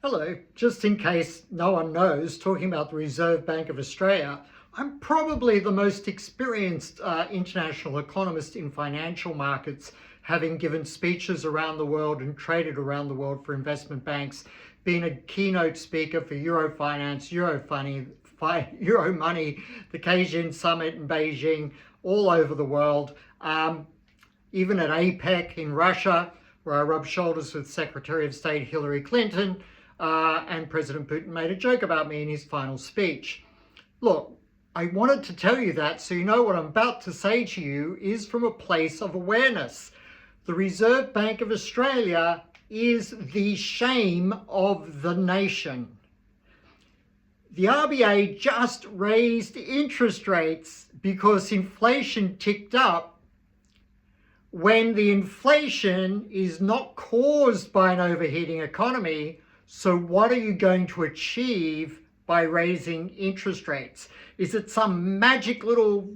Hello, just in case no one knows, talking about the Reserve Bank of Australia, I'm probably the most experienced international economist in financial markets, having given speeches around the world and traded around the world for investment banks, been a keynote speaker for Eurofinance, Euromoney, the Caixin Summit in Beijing, all over the world, even at APEC in Russia, where I rubbed shoulders with Secretary of State Hillary Clinton, and President Putin made a joke about me in his final speech. Look, I wanted to tell you that so you know what I'm about to say to you is from a place of awareness. The Reserve Bank of Australia is the shame of the nation. The RBA just raised interest rates because inflation ticked up, when the inflation is not caused by an overheating economy. So what are you going to achieve by raising interest rates? Is it some magic little,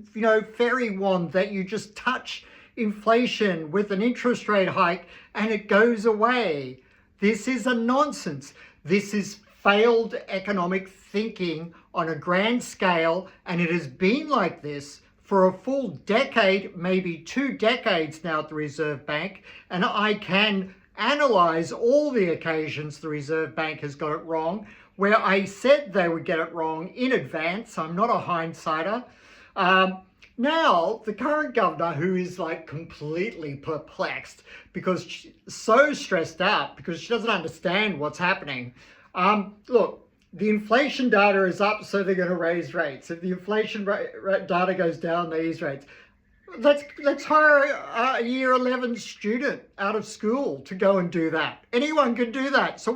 fairy wand that you just touch inflation with an interest rate hike and it goes away? This is a nonsense. This is failed economic thinking on a grand scale, and it has been like this for a full decade, maybe 2 decades now at the Reserve Bank, and I can analyze all the occasions the Reserve Bank has got it wrong, where I said they would get it wrong in advance. I'm not a hindsighter. Now, the current governor, who is completely perplexed because she's so stressed out because she doesn't understand what's happening. Look, the inflation data is up, so they're going to raise rates. If the inflation data goes down, they raise rates. Let's hire a year 11 student out of school to go and do that. Anyone can do that. So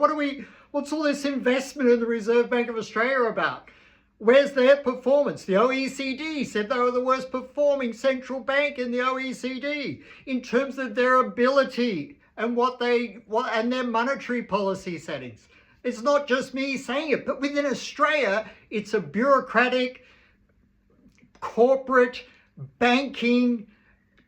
what's all this investment in the Reserve Bank of Australia about? Where's their performance? The OECD said they were the worst performing central bank in the OECD in terms of their ability and and their monetary policy settings. It's not just me saying it, but within Australia, it's a bureaucratic, corporate, banking,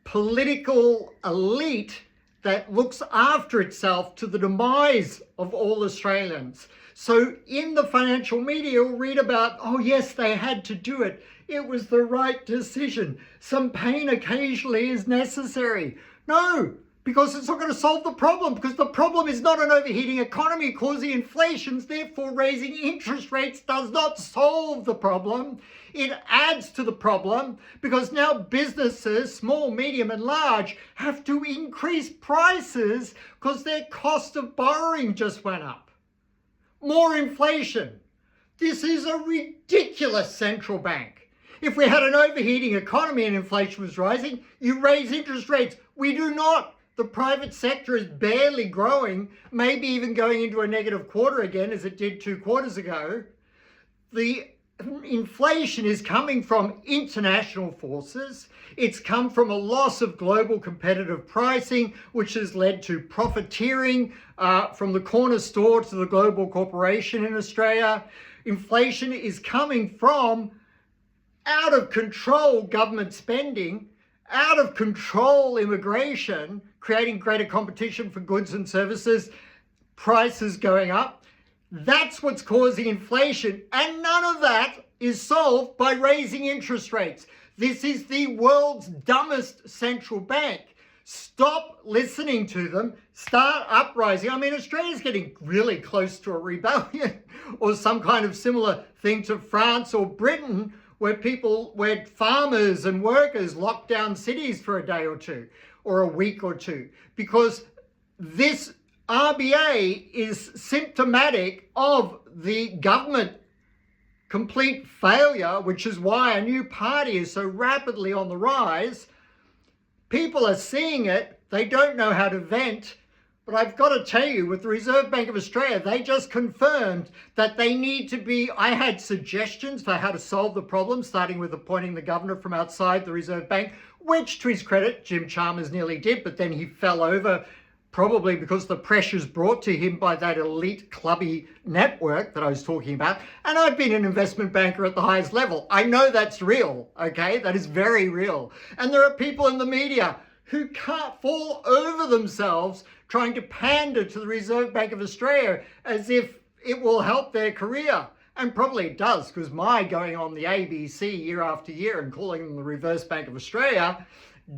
political elite that looks after itself to the demise of all Australians. So in the financial media, you'll read about, oh yes, they had to do it. It was the right decision. Some pain occasionally is necessary. No, because it's not going to solve the problem, because the problem is not an overheating economy causing inflation. Therefore, raising interest rates does not solve the problem. It adds to the problem, because now businesses, small, medium and large, have to increase prices because their cost of borrowing just went up. More inflation. This is a ridiculous central bank. If we had an overheating economy and inflation was rising, you raise interest rates. We do not. The private sector is barely growing, maybe even going into a negative quarter again, as it did 2 quarters ago. The inflation is coming from international forces. It's come from a loss of global competitive pricing, which has led to profiteering from the corner store to the global corporation in Australia. Inflation is coming from out of control government spending, out of control immigration, creating greater competition for goods and services, prices going up. That's what's causing inflation, and none of that is solved by raising interest rates. This is the world's dumbest central bank. Stop listening to them. Start uprising. I mean, Australia's getting really close to a rebellion or some kind of similar thing to France or Britain, where farmers and workers lock down cities for a day or two, or a week or two, because this RBA is symptomatic of the government complete failure, which is why a new party is so rapidly on the rise. People are seeing it. They don't know how to vent. But I've got to tell you, with the Reserve Bank of Australia, they just confirmed that they need to be... I had suggestions for how to solve the problem, starting with appointing the governor from outside the Reserve Bank, which, to his credit, Jim Chalmers nearly did, but then he fell over, probably because the pressures brought to him by that elite clubby network that I was talking about. And I've been an investment banker at the highest level. I know that's real, okay? That is very real. And there are people in the media who can't fall over themselves trying to pander to the Reserve Bank of Australia as if it will help their career. And probably it does, because my going on the ABC year after year and calling them the Reserve Bank of Australia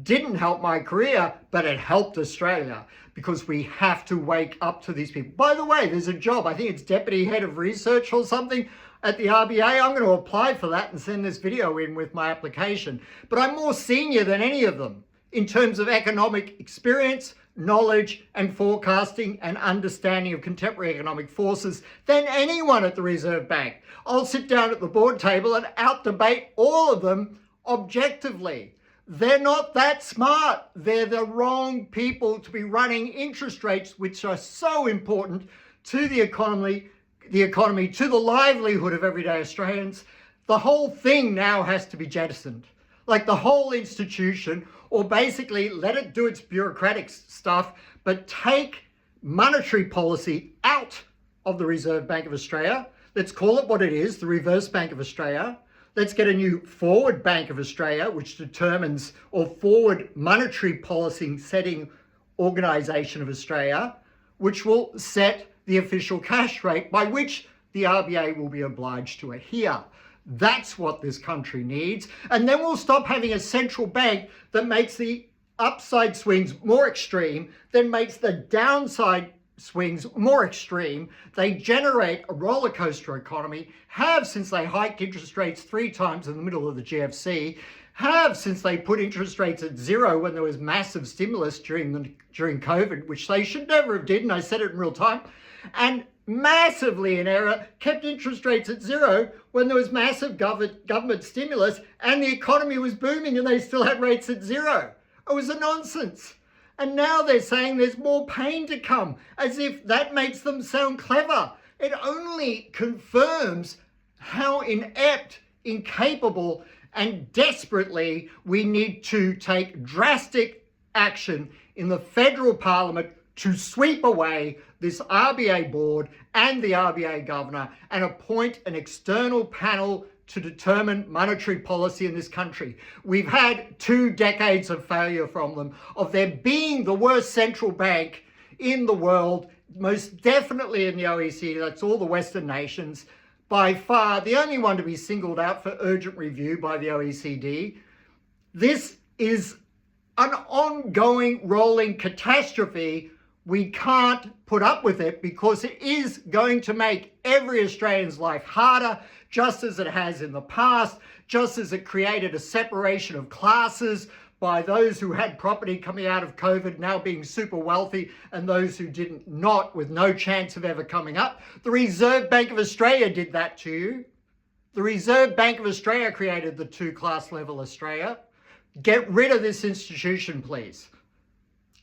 didn't help my career, but it helped Australia, because we have to wake up to these people. By the way, there's a job, I think it's Deputy Head of Research or something at the RBA. I'm going to apply for that and send this video in with my application. But I'm more senior than any of them in terms of economic experience, knowledge and forecasting and understanding of contemporary economic forces than anyone at the Reserve Bank. I'll sit down at the board table and out-debate all of them objectively. They're not that smart. They're the wrong people to be running interest rates, which are so important to the economy, to the livelihood of everyday Australians. The whole thing now has to be jettisoned. Like the whole institution, or basically let it do its bureaucratic stuff, but take monetary policy out of the Reserve Bank of Australia. Let's call it what it is, the Reverse Bank of Australia. Let's get a new Forward Bank of Australia, which determines, or Forward Monetary Policy Setting Organisation of Australia, which will set the official cash rate by which the RBA will be obliged to adhere. That's what this country needs. And then we'll stop having a central bank that makes the upside swings more extreme, then makes the downside swings more extreme. They generate a roller coaster economy, have since they hiked interest rates 3 times in the middle of the GFC, have since they put interest rates at 0 when there was massive stimulus during COVID, which they should never have did, and I said it in real time, and massively in error, kept interest rates at 0 when there was massive government stimulus and the economy was booming and they still had rates at 0. It was a nonsense. And now they're saying there's more pain to come, as if that makes them sound clever. It only confirms how inept, incapable, and desperately we need to take drastic action in the federal parliament to sweep away this RBA board and the RBA governor and appoint an external panel to determine monetary policy in this country. We've had 2 decades of failure from them, of there being the worst central bank in the world, most definitely in the OECD, that's all the Western nations, by far the only one to be singled out for urgent review by the OECD. This is an ongoing rolling catastrophe. We can't put up with it because it is going to make every Australian's life harder, just as it has in the past, just as it created a separation of classes by those who had property coming out of COVID now being super wealthy and those who didn't not, with no chance of ever coming up. The Reserve Bank of Australia did that to you. The Reserve Bank of Australia created the 2-class level Australia. Get rid of this institution, please.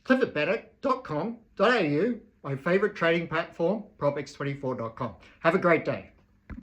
cliffordbennett.com.au, my favourite trading platform, propx24.com. Have a great day.